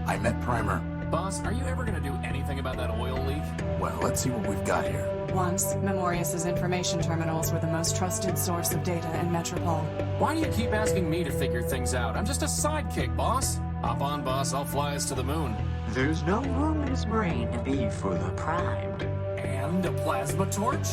I met Primer. Boss, are you ever gonna do anything about that oil leak? Well, let's see what we've got here. Once, Memorius's information terminals were the most trusted source of data in Metropole. Why do you keep asking me to figure things out? I'm just a sidekick, boss. Hop on, boss. I'll fly us to the moon. There's no room in his brain to be further primed. And a plasma torch?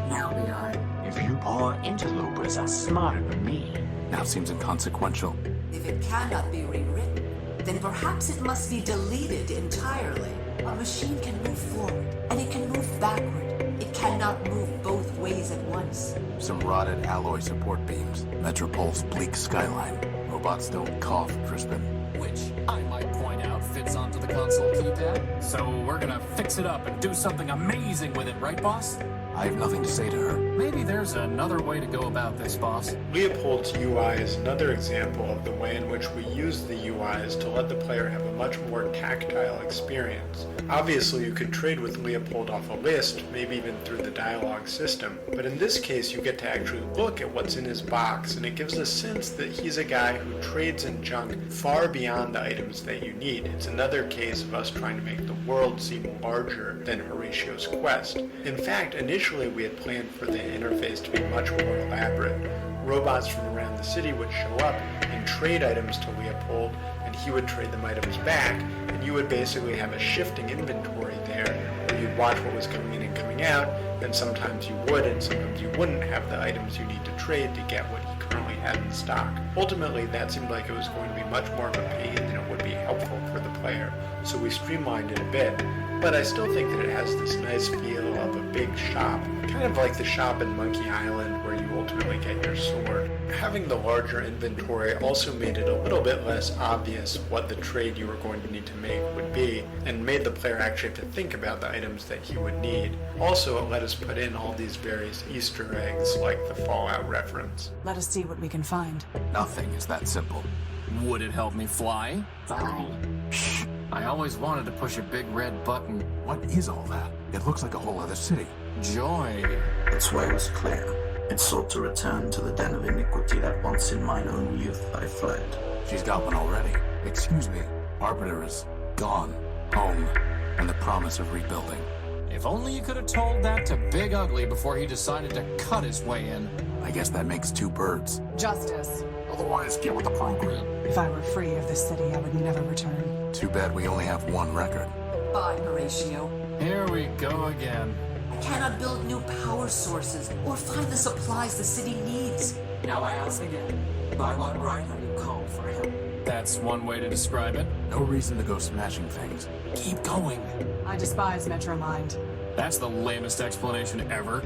Now we are. If you poor interlopers are smarter than me. Now seems inconsequential. If it cannot be rewritten, then perhaps it must be deleted entirely. A machine can move forward, and it can move backward. It cannot move both ways at once. Some rotted alloy support beams. Metropole's bleak skyline. Robots don't cough, Crispin. Which, I might point out, fits onto the console keypad. So we're gonna fix it up and do something amazing with it, right, boss? I have nothing to say to her. Maybe there's another way to go about this, boss. Leopold's UI is another example of the way in which we use the UIs to let the player have a much more tactile experience. Obviously, you could trade with Leopold off a list, maybe even through the dialogue system, but in this case you get to actually look at what's in his box, and it gives a sense that he's a guy who trades in junk far beyond the items that you need. It's another case of us trying to make the world seem larger than Horatio's quest. In fact, initially we had planned for the interface to be much more elaborate. Robots from around the city would show up and trade items to Leopold, and he would trade them items back, and you would basically have a shifting inventory there where you'd watch what was coming in and coming out, and sometimes you would and sometimes you wouldn't have the items you need to trade to get what he currently had in stock. Ultimately, that seemed like it was going to be much more of a pain than it would be helpful for the player, so we streamlined it a bit. But I still think that it has this nice feel of a big shop, kind of like the shop in Monkey Island where you ultimately get your sword. Having the larger inventory also made it a little bit less obvious what the trade you were going to need to make would be, and made the player actually have to think about the items that he would need. Also, it let us put in all these various Easter eggs like the Fallout reference. Let us see what we can find. Nothing is that simple. Would it help me fly? Fine. Shh. I always wanted to push a big red button. What is all that? It looks like a whole other city. Joy. Its way was clear. It sought to return to the den of iniquity that once in mine own youth I fled. She's got one already. Excuse me. Arbiter is gone. Home. And the promise of rebuilding. If only you could have told that to Big Ugly before he decided to cut his way in. I guess that makes two birds. Justice. Otherwise, get with the program. If I were free of this city, I would never return. Too bad we only have one record. Bye, Horatio. Here we go again. I cannot build new power sources or find the supplies the city needs. Now I ask again, by what right are you called for him? That's one way to describe it. No reason to go smashing things. Keep going. I despise Metromind. That's the lamest explanation ever.